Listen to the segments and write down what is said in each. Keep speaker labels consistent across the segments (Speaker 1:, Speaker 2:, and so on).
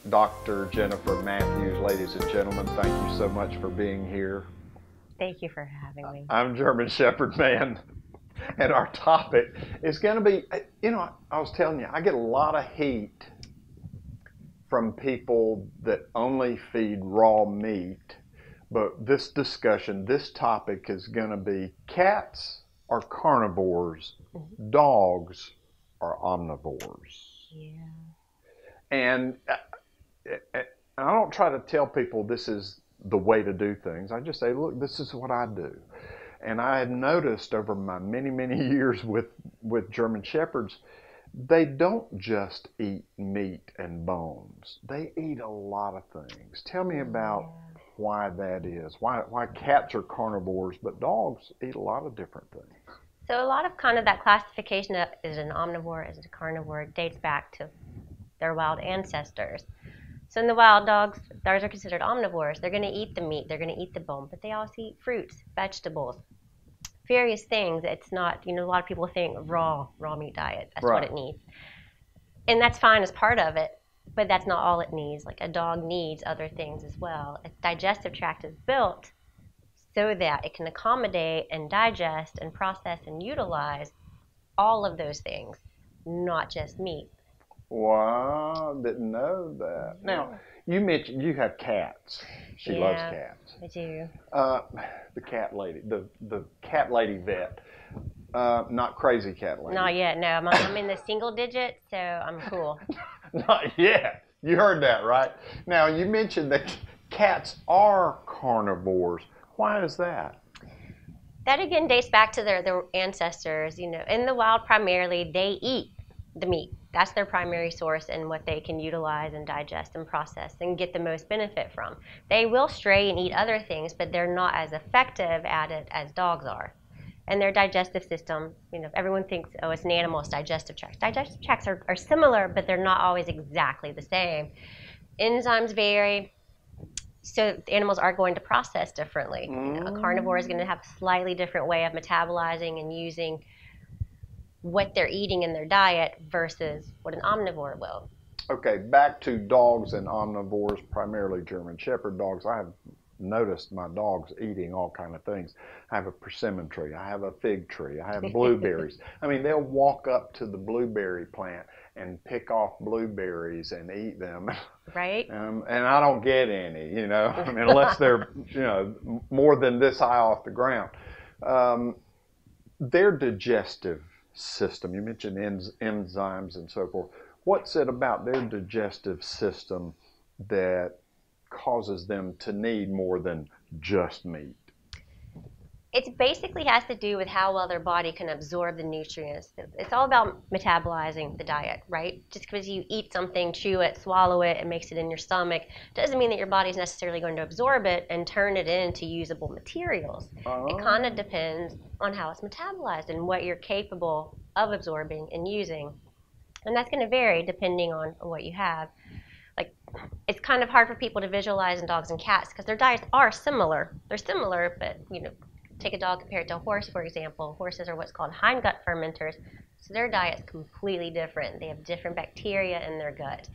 Speaker 1: Dr. Jennifer Matthews, ladies and gentlemen, thank you so much for being here.
Speaker 2: Thank you for having me.
Speaker 1: I'm German Shepherd Man, and our topic is going to be, I was telling you, I get a lot of heat from people that only feed raw meat, but this discussion, this topic is going to be cats are carnivores, dogs are omnivores.
Speaker 2: Yeah.
Speaker 1: And I don't try to tell people this is the way to do things. I just say, look, this is what I do. And I had noticed over my many, many years with German Shepherds, they don't just eat meat and bones. They eat a lot of things. Tell me about why that is. Why cats are carnivores, but dogs eat a lot of different things.
Speaker 2: So a lot of kind of that classification of is it an omnivore, is it a carnivore, dates back to their wild ancestors. So in the wild, dogs are considered omnivores. They're going to eat the meat, they're going to eat the bone, but they also eat fruits, vegetables, various things. It's not, a lot of people think raw meat diet. That's what it needs. And that's fine as part of it, but that's not all it needs. Like a dog needs other things as well. Its digestive tract is built so that it can accommodate and digest and process and utilize all of those things, not just meat.
Speaker 1: Wow, didn't know that. Now, you mentioned you have cats. She loves cats.
Speaker 2: I do.
Speaker 1: The cat lady, the cat lady vet, not crazy cat lady.
Speaker 2: Not yet, no. I'm in the single digits, so I'm cool.
Speaker 1: Not yet. You heard that, right? Now, you mentioned that cats are carnivores. Why is that?
Speaker 2: That again dates back to their ancestors. In the wild, primarily they eat the meat. That's their primary source and what they can utilize and digest and process and get the most benefit from. They will stray and eat other things, but they're not as effective at it as dogs are. And their digestive system, everyone thinks, oh, it's an animal's digestive tract. Digestive tracts are similar, but they're not always exactly the same. Enzymes vary, so the animals are going to process differently. A carnivore is going to have a slightly different way of metabolizing and using what they're eating in their diet versus what an omnivore will.
Speaker 1: Okay, back to dogs and omnivores, primarily German Shepherd dogs. I have noticed my dogs eating all kind of things. I have a persimmon tree. I have a fig tree. I have blueberries. I mean, they'll walk up to the blueberry plant and pick off blueberries and eat them.
Speaker 2: Right.
Speaker 1: And I don't get any, I mean, unless they're, more than this high off the ground. Their digestive system, you mentioned enzymes and so forth. What's it about their digestive system that causes them to need more than just meat?
Speaker 2: It basically has to do with how well their body can absorb the nutrients. It's all about metabolizing the diet, right? Just because you eat something, chew it, swallow it, and makes it in your stomach, doesn't mean that your body's necessarily going to absorb it and turn it into usable materials. It kind of depends on how it's metabolized and what you're capable of absorbing and using. And that's going to vary depending on what you have. Like, it's kind of hard for people to visualize in dogs and cats because their diets are similar. They're similar, but, take a dog compared to a horse, for example. Horses are what's called hindgut fermenters, so their diet's completely different. They have different bacteria in their gut,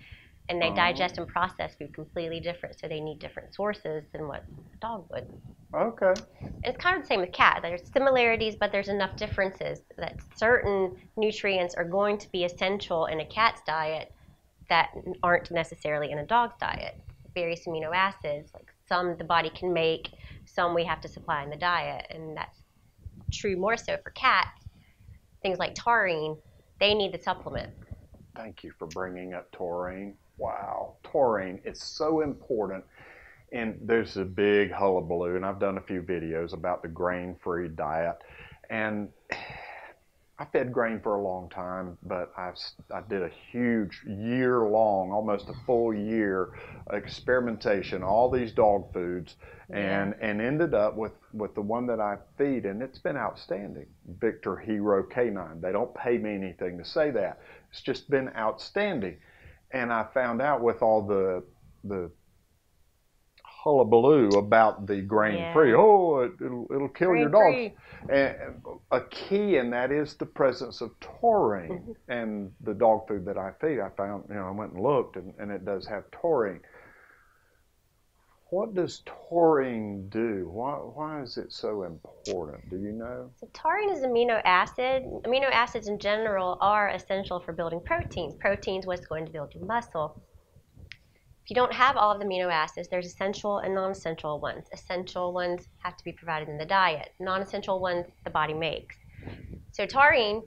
Speaker 2: and they digest and process food completely different, so they need different sources than what a dog would.
Speaker 1: Okay.
Speaker 2: And it's kind of the same with cats. There's similarities, but there's enough differences that certain nutrients are going to be essential in a cat's diet that aren't necessarily in a dog's diet. Various amino acids, like some the body can make, some we have to supply in the diet, and that's true more so for cats. Things like taurine, they need the supplement.
Speaker 1: Thank you for bringing up taurine. Wow, taurine is so important. And there's a big hullabaloo, and I've done a few videos about the grain-free diet. And I fed grain for a long time, but I did a huge year-long, almost a full year experimentation, all these dog foods, and ended up with the one that I feed, and it's been outstanding. Victor Hero Canine. They don't pay me anything to say that. It's just been outstanding. And I found out with all the hullabaloo about the grain-free.
Speaker 2: Yeah.
Speaker 1: Oh, it'll kill your dog.
Speaker 2: Grain-free.
Speaker 1: And a key in that is the presence of taurine. And the dog food that I feed, I found, I went and looked, and it does have taurine. What does taurine do? Why is it so important? Do you know?
Speaker 2: So taurine is amino acid. Amino acids in general are essential for building proteins. Proteins what's going to build your muscle. If you don't have all of the amino acids, there's essential and non-essential ones. Essential ones have to be provided in the diet. Non-essential ones the body makes. So taurine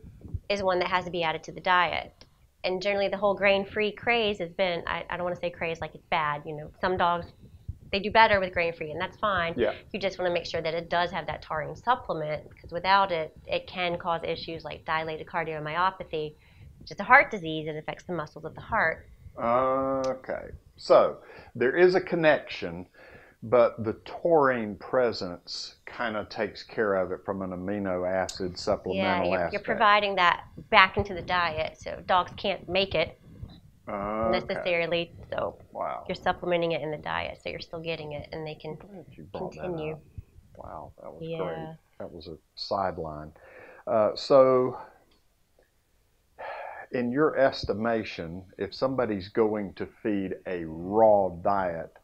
Speaker 2: is one that has to be added to the diet. And generally the whole grain-free craze has been, I don't want to say craze like it's bad. Some dogs, they do better with grain-free, and that's fine.
Speaker 1: Yeah.
Speaker 2: You just want to make sure that it does have that taurine supplement, because without it, it can cause issues like dilated cardiomyopathy, which is a heart disease that affects the muscles of the heart.
Speaker 1: Okay. So there is a connection, but the taurine presence kind of takes care of it from an amino acid supplemental aspect.
Speaker 2: You're providing that back into the diet, so dogs can't make it. Necessarily, so
Speaker 1: wow.
Speaker 2: You're supplementing it in the diet, so you're still getting it, and they can continue.
Speaker 1: Wow, that was
Speaker 2: Yeah.
Speaker 1: great. That was a sideline. So, in your estimation, if somebody's going to feed a raw diet,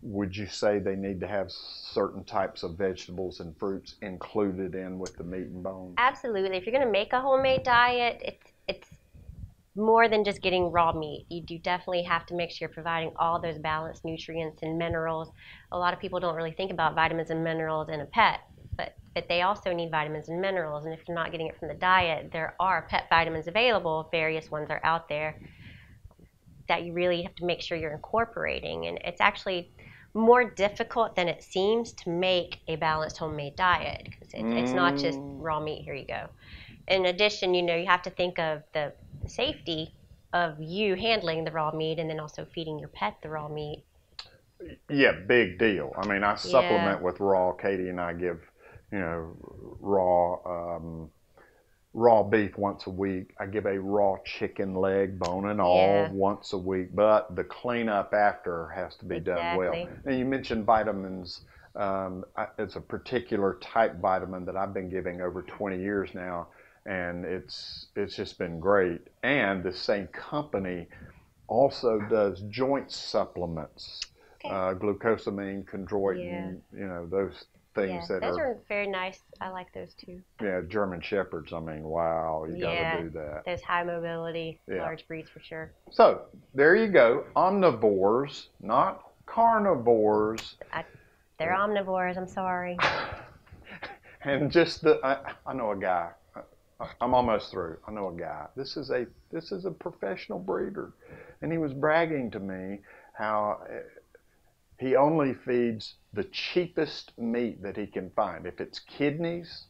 Speaker 1: would you say they need to have certain types of vegetables and fruits included in with the meat and bones?
Speaker 2: Absolutely. If you're going to make a homemade diet, it's more than just getting raw meat. You do definitely have to make sure you're providing all those balanced nutrients and minerals. A lot of people don't really think about vitamins and minerals in a pet, but they also need vitamins and minerals. And if you're not getting it from the diet, there are pet vitamins available. Various ones are out there that you really have to make sure you're incorporating. And it's actually more difficult than it seems to make a balanced homemade diet, because it's not just raw meat, here you go. In addition, you have to think of the safety of you handling the raw meat and then also feeding your pet the raw meat.
Speaker 1: Yeah, big deal. I mean, I supplement with raw. Katie and I give, raw beef once a week. I give a raw chicken leg, bone and all, once a week. But the cleanup after has to be done well. And you mentioned vitamins. It's a particular type vitamin that I've been giving over 20 years now. And it's just been great. And the same company also does joint supplements, glucosamine, chondroitin, those things that
Speaker 2: those are very nice. I like those too.
Speaker 1: Yeah, German Shepherds. I mean, wow, you got to do that.
Speaker 2: Those high mobility, large breeds for sure.
Speaker 1: So there you go, omnivores, not carnivores.
Speaker 2: They're omnivores. I'm sorry.
Speaker 1: And just I know a guy. I'm almost through. I know a guy. This is a professional breeder, and he was bragging to me how he only feeds the cheapest meat that he can find. If it's kidneys,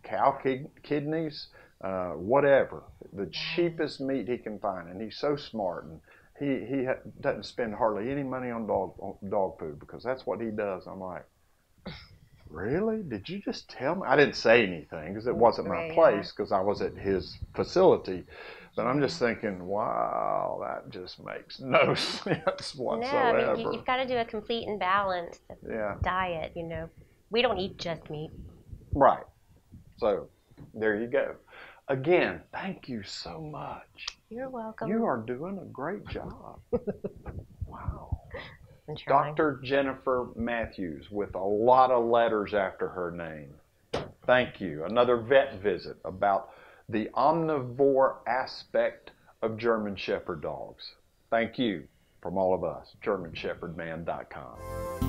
Speaker 1: cow kidneys, whatever, the cheapest meat he can find. And he's so smart, and he doesn't spend hardly any money on dog food, because that's what he does. I'm like, really? Did you just tell me? I didn't say anything because it wasn't my place, because I was at his facility. But I'm just thinking, wow, that just makes no sense whatsoever.
Speaker 2: No, I mean, you've got to do a complete and balanced diet. We don't eat just meat.
Speaker 1: Right. So there you go. Again, thank you so much.
Speaker 2: You're welcome.
Speaker 1: You are doing a great job. Wow.
Speaker 2: Trying.
Speaker 1: Dr. Jennifer Matthews, with a lot of letters after her name. Thank you. Another vet visit about the omnivore aspect of German Shepherd dogs. Thank you from all of us, GermanShepherdman.com.